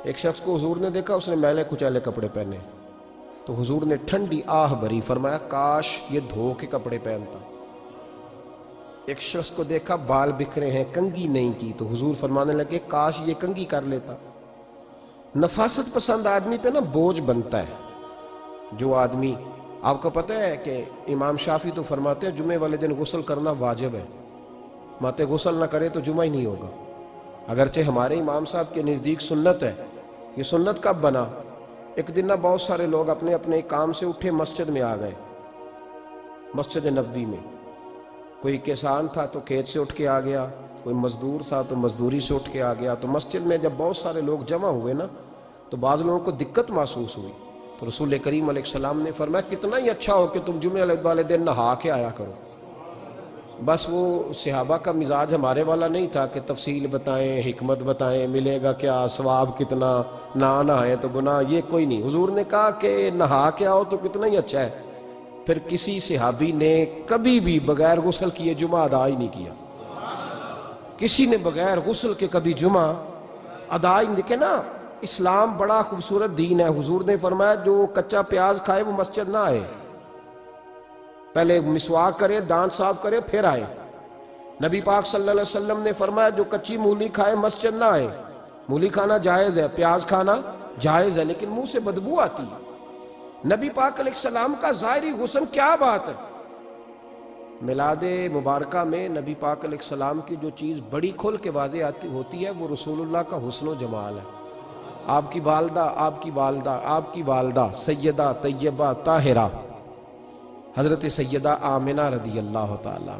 ایک شخص کو حضور نے دیکھا، اس نے میلے کچیلے کپڑے پہنے، تو حضور نے ٹھنڈی آہ بھری، فرمایا کاش یہ دھو کے کپڑے پہنتا۔ ایک شخص کو دیکھا بال بکھرے ہیں، کنگھی نہیں کی، تو حضور فرمانے لگے کاش یہ کنگھی کر لیتا۔ نفاست پسند آدمی پہ نا بوجھ بنتا ہے۔ جو آدمی، آپ کو پتہ ہے کہ امام شافعی تو فرماتے ہیں جمعے والے دن غسل کرنا واجب ہے، ماتے غسل نہ کرے تو جمعہ ہی نہیں ہوگا۔ اگرچہ ہمارے امام صاحب کے نزدیک سنت ہے۔ یہ سنت کب بنا؟ ایک دن نہ بہت سارے لوگ اپنے اپنے کام سے اٹھے مسجد میں آ گئے، مسجد نبوی میں۔ کوئی کسان تھا تو کھیت سے اٹھ کے آ گیا، کوئی مزدور تھا تو مزدوری سے اٹھ کے آ گیا۔ تو مسجد میں جب بہت سارے لوگ جمع ہوئے نا، تو بعض لوگوں کو دقت محسوس ہوئی، تو رسول کریم علیہ السلام نے فرمایا کتنا ہی اچھا ہو کہ تم جمعے والے دن نہا کے آیا کرو۔ بس وہ صحابہ کا مزاج ہمارے والا نہیں تھا کہ تفصیل بتائیں، حکمت بتائیں، ملے گا کیا، ثواب کتنا، نہ نہائیں تو گناہ، یہ کوئی نہیں۔ حضور نے کہا کہ نہا کے آؤ تو کتنا ہی اچھا ہے۔ پھر کسی صحابی نے کبھی بھی بغیر غسل کیے جمعہ ادا ہی نہیں کیا۔ کسی نے بغیر غسل کے کبھی جمعہ ادا ہی نہیں۔ دیکھیں نا، اسلام بڑا خوبصورت دین ہے۔ حضور نے فرمایا جو کچا پیاز کھائے وہ مسجد نہ آئے، پہلے مسواک کرے، دانت صاف کرے، پھر آئے۔ نبی پاک صلی اللہ علیہ وسلم نے فرمایا جو کچی مولی کھائے مسجد نہ آئے۔ مولی کھانا جائز ہے، پیاز کھانا جائز ہے، لیکن منہ سے بدبو آتی ہے۔ نبی پاک علیہ السلام کا ظاہری حسن کیا بات ہے۔ میلاد مبارکہ میں نبی پاک علیہ السلام کی جو چیز بڑی کھل کے واضح ہوتی ہے وہ رسول اللہ کا حسن و جمال ہے۔ آپ کی والدہ سیدہ طیبہ طاہرہ حضرت سیدہ آمنہ رضی اللہ تعالیٰ،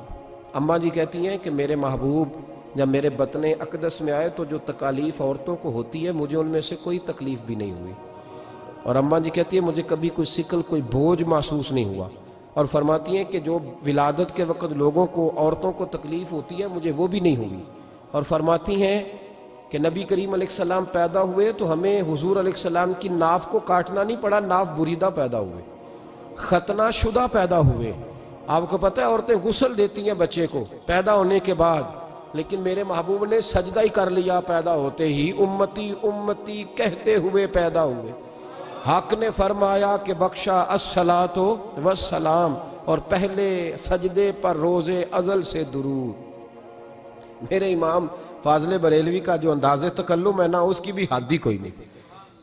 اماں جی کہتی ہیں کہ میرے محبوب جب میرے بطن اقدس میں آئے تو جو تکالیف عورتوں کو ہوتی ہے مجھے ان میں سے کوئی تکلیف بھی نہیں ہوئی، اور اماں جی کہتی ہیں مجھے کبھی کوئی ثقل، کوئی بوجھ محسوس نہیں ہوا، اور فرماتی ہیں کہ جو ولادت کے وقت لوگوں کو، عورتوں کو تکلیف ہوتی ہے مجھے وہ بھی نہیں ہوئی، اور فرماتی ہیں کہ نبی کریم علیہ السلام پیدا ہوئے تو ہمیں حضور علیہ السلام کی ناف کو کاٹنا نہیں پڑا، ناف بریدہ پیدا ہوئے، ختنہ شدہ پیدا ہوئے۔ آپ کو پتہ ہے عورتیں غسل دیتی ہیں بچے کو پیدا ہونے کے بعد، لیکن میرے محبوب نے سجدہ ہی کر لیا پیدا ہوتے ہی، امتی امتی کہتے ہوئے پیدا ہوئے۔ حق نے فرمایا کہ بخشا الصلاۃ والسلام، اور پہلے سجدے پر روز ازل سے درود۔ میرے امام فاضل بریلوی کا جو انداز تکلم ہے نا، اس کی بھی حد ہی کوئی نہیں،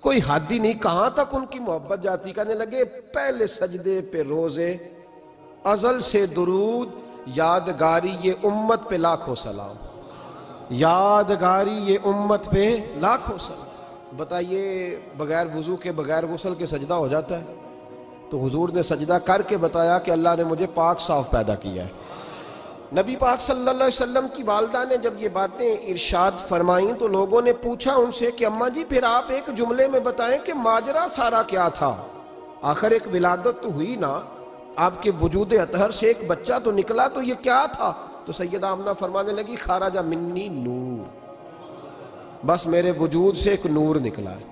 کوئی حد ہی نہیں، کہاں تک ان کی محبت جاتی۔ کہنے لگے پہلے سجدے پہ روز ازل سے درود، یادگاری یہ امت پہ لاکھوں سلام، یادگاری یہ امت پہ لاکھوں سلام۔ بتائیے بغیر وضو کے، بغیر غسل کے سجدہ ہو جاتا ہے؟ تو حضور نے سجدہ کر کے بتایا کہ اللہ نے مجھے پاک صاف پیدا کیا ہے۔ نبی پاک صلی اللہ علیہ وسلم کی والدہ نے جب یہ باتیں ارشاد فرمائیں تو لوگوں نے پوچھا ان سے کہ اماں جی پھر آپ ایک جملے میں بتائیں کہ ماجرا سارا کیا تھا، آخر ایک ولادت تو ہوئی نا، آپ کے وجود اطہر سے ایک بچہ تو نکلا، تو یہ کیا تھا؟ تو سیدہ آمنہ فرمانے لگی خارج منی نور، بس میرے وجود سے ایک نور نکلا ہے،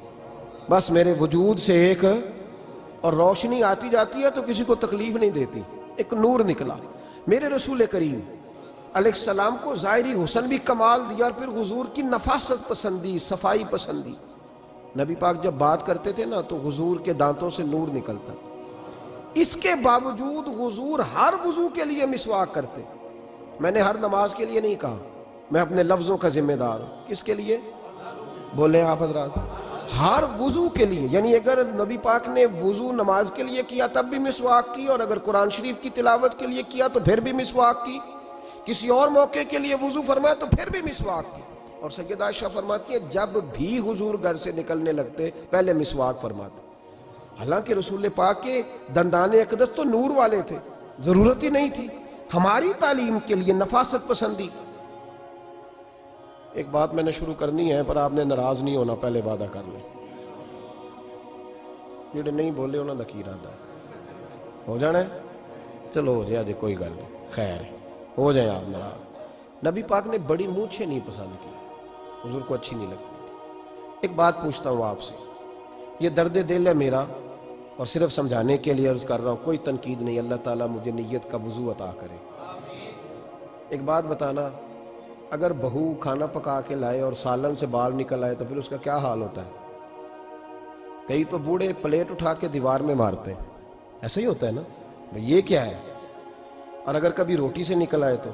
بس میرے وجود سے ایک، اور روشنی آتی جاتی ہے تو کسی کو تکلیف نہیں دیتی، ایک نور نکلا۔ میرے رسول کریم علیہ السلام کو ظاہری حسن بھی کمال دیا، اور پھر حضور کی نفاست پسندی، صفائی پسندی۔ نبی پاک جب بات کرتے تھے نا تو حضور کے دانتوں سے نور نکلتا، اس کے باوجود حضور ہر وضو کے لیے مسواک کرتے۔ میں نے ہر نماز کے لیے نہیں کہا، میں اپنے لفظوں کا ذمہ دار ہوں۔ کس کے لیے بولے آپ حضرات؟ ہر وضو کے لیے، یعنی اگر نبی پاک نے وضو نماز کے لیے کیا تب بھی مسواک کی، اور اگر قرآن شریف کی تلاوت کے لیے کیا تو پھر بھی مسواک کی، کسی اور موقع کے لیے وضو فرمایا تو پھر بھی مسواک کی۔ اور سیدہ عائشہ فرماتی ہے جب بھی حضور گھر سے نکلنے لگتے پہلے مسواک فرماتے، حالانکہ رسول پاک کے دندان اقدس تو نور والے تھے، ضرورت ہی نہیں تھی۔ ہماری تعلیم کے لیے نفاست پسندی۔ ایک بات میں نے شروع کرنی ہے پر آپ نے ناراض نہیں ہونا، پہلے وعدہ کر لیں، جڑے نہیں بولے انہوں نے کی ارادہ ہو جانا ہے، چلو ہو جائے، کوئی گل نہیں، خیر ہے، ہو جائیں آپ ناراض۔ نبی پاک نے بڑی مونچھیں نہیں پسند کی، حضور کو اچھی نہیں لگتی تھی۔ ایک بات پوچھتا ہوں آپ سے، یہ درد دل ہے میرا اور صرف سمجھانے کے لیے عرض کر رہا ہوں، کوئی تنقید نہیں، اللہ تعالیٰ مجھے نیت کا وضو عطا کرے۔ ایک بات بتانا، اگر بہو کھانا پکا کے لائے اور سالن سے بال نکل آئے تو پھر اس کا کیا حال ہوتا ہے؟ کئی تو بوڑھے پلیٹ اٹھا کے دیوار میں مارتے ہیں، ایسا ہی ہوتا ہے نا، یہ کیا ہے؟ اور اگر کبھی روٹی سے نکل آئے تو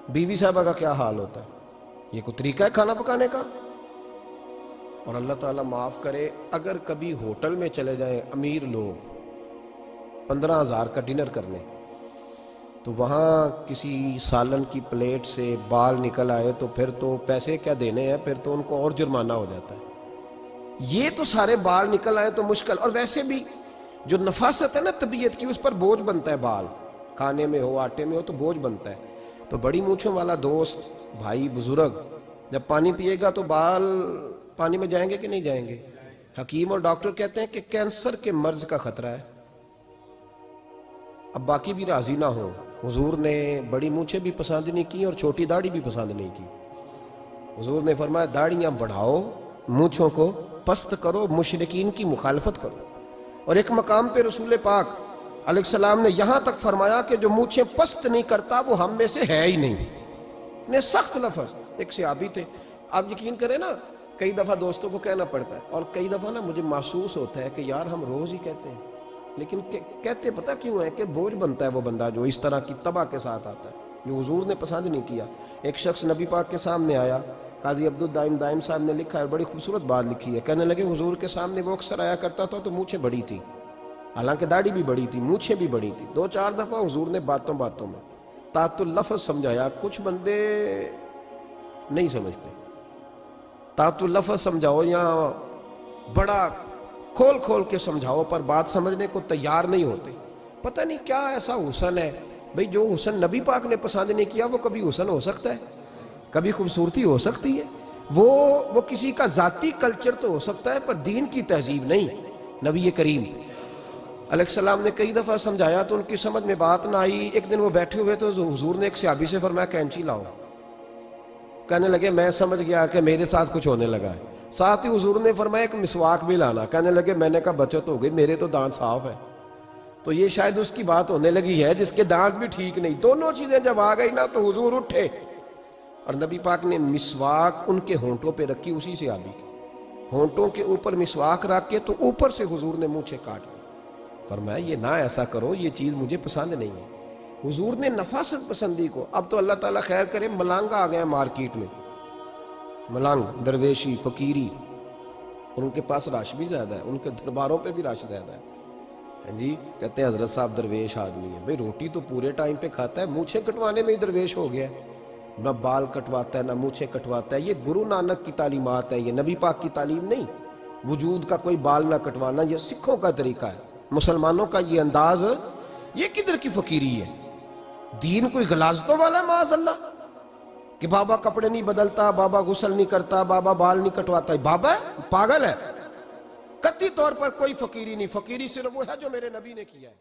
بیوی صاحبہ کا کیا حال ہوتا ہے؟ یہ کوئی طریقہ ہے کھانا پکانے کا؟ اور اللہ تعالیٰ معاف کرے، اگر کبھی ہوٹل میں چلے جائیں امیر لوگ 15,000 کا ڈنر کرنے، تو وہاں کسی سالن کی پلیٹ سے بال نکل آئے تو پھر تو پیسے کیا دینے ہیں، پھر تو ان کو اور جرمانہ ہو جاتا ہے۔ یہ تو سارے بال نکل آئے تو مشکل، اور ویسے بھی جو نفاست ہے نا طبیعت کی، اس پر بوجھ بنتا ہے، بال کھانے میں ہو آٹے میں ہو تو بوجھ بنتا ہے۔ تو بڑی مونچھوں والا دوست بھائی بزرگ جب پانی پیے گا تو بال پانی میں جائیں گے کہ نہیں جائیں گے؟ حکیم اور ڈاکٹر کہتے ہیں کہ کینسر کے مرض کا خطرہ ہے۔ اب باقی بھی راضی نہ ہوں، حضور نے بڑی مونچھیں بھی پسند نہیں کی اور چھوٹی داڑھی بھی پسند نہیں کی۔ حضور نے فرمایا داڑھیاں بڑھاؤ، مونچھوں کو پست کرو، مشرکین کی مخالفت کرو۔ اور ایک مقام پہ رسول پاک علیہ السلام نے یہاں تک فرمایا کہ جو مونچھیں پست نہیں کرتا وہ ہم میں سے ہے ہی نہیں۔ اتنے سخت لفظ۔ ایک صحابی تھے، آپ یقین کریں نا، کئی دفعہ دوستوں کو کہنا پڑتا ہے، اور کئی دفعہ نا مجھے محسوس ہوتا ہے کہ یار ہم روز ہی کہتے ہیں، لیکن کہتے پتہ کیوں ہے؟ کہ بوجھ بنتا ہے وہ بندہ جو اس طرح کی تباہ کے ساتھ آتا ہے، جو حضور نے پسند نہیں کیا۔ ایک شخص نبی پاک کے سامنے آیا، قاضی عبدالدائم دائم صاحب نے لکھا ہے، بڑی خوبصورت بات لکھی ہے، کہنے لگے حضور کے سامنے وہ اکثر آیا کرتا تھا تو مونچھیں بڑی تھی، حالانکہ داڑھی بھی بڑی تھی، مونچھیں بھی بڑی تھی۔ 2-4 دفعہ حضور نے باتوں باتوں میں تات اللفظ سمجھایا۔ کچھ بندے نہیں سمجھتے، تات اللفظ سمجھاؤ یا بڑا کھول کھول کے سمجھاؤ، پر بات سمجھنے کو تیار نہیں ہوتے۔ پتہ نہیں کیا ایسا حسن ہے بھئی، جو حسن نبی پاک نے پسند نہیں کیا وہ کبھی حسن ہو سکتا ہے، کبھی خوبصورتی ہو سکتی ہے؟ وہ کسی کا ذاتی کلچر تو ہو سکتا ہے، پر دین کی تہذیب نہیں۔ نبی کریم علیہ السلام نے کئی دفعہ سمجھایا تو ان کی سمجھ میں بات نہ آئی۔ ایک دن وہ بیٹھے ہوئے تو حضور نے ایک صحابی سے فرمایا کینچی لاؤ۔ کہنے لگے میں سمجھ گیا کہ میرے ساتھ کچھ ہونے لگا ہے۔ ساتھ ہی حضور نے فرمایا ایک مسواک بھی لانا۔ کہنے لگے میں نے کہا بچت ہو گئی، میرے تو دانت صاف ہے۔ تو یہ شاید اس کی بات ہونے لگی ہے جس کے دانت بھی ٹھیک نہیں۔ دونوں چیزیں جب آ گئی نا تو حضور اٹھے، اور نبی پاک نے مسواک ان کے ہونٹوں پہ رکھی، اسی سے آبی کی ہونٹوں کے اوپر مسواک رکھ کے تو اوپر سے حضور نے مونچھیں کاٹ دی۔ فرمایا یہ نہ ایسا کرو، یہ چیز مجھے پسند نہیں ہے۔ حضور نے نفاست پسندی کو، اب تو اللہ تعالیٰ خیر کرے ملنگ آ گئے ہیں مارکیٹ میں، ملنگ درویشی فقیری، اور ان کے پاس رش بھی زیادہ ہے، ان کے درباروں پہ بھی رش زیادہ ہے۔ جی کہتے ہیں حضرت صاحب درویش آدمی ہے، بھئی روٹی تو پورے ٹائم پہ کھاتا ہے، مونچھیں کٹوانے میں ہی درویش ہو گیا ہے، نہ بال کٹواتا ہے نہ مونچھیں کٹواتا ہے۔ یہ گرو نانک کی تعلیمات ہیں، یہ نبی پاک کی تعلیم نہیں۔ وجود کا کوئی بال نہ کٹوانا یہ سکھوں کا طریقہ ہے، مسلمانوں کا یہ انداز، یہ کدھر کی فقیری ہے؟ دین کوئی غلاظتوں والا ہے معاذ اللہ، کہ بابا کپڑے نہیں بدلتا، بابا غسل نہیں کرتا، بابا بال نہیں کٹواتا، بابا ہے پاگل ہے؟ قطعی طور پر کوئی فقیری نہیں، فقیری صرف وہ ہے جو میرے نبی نے کیا ہے۔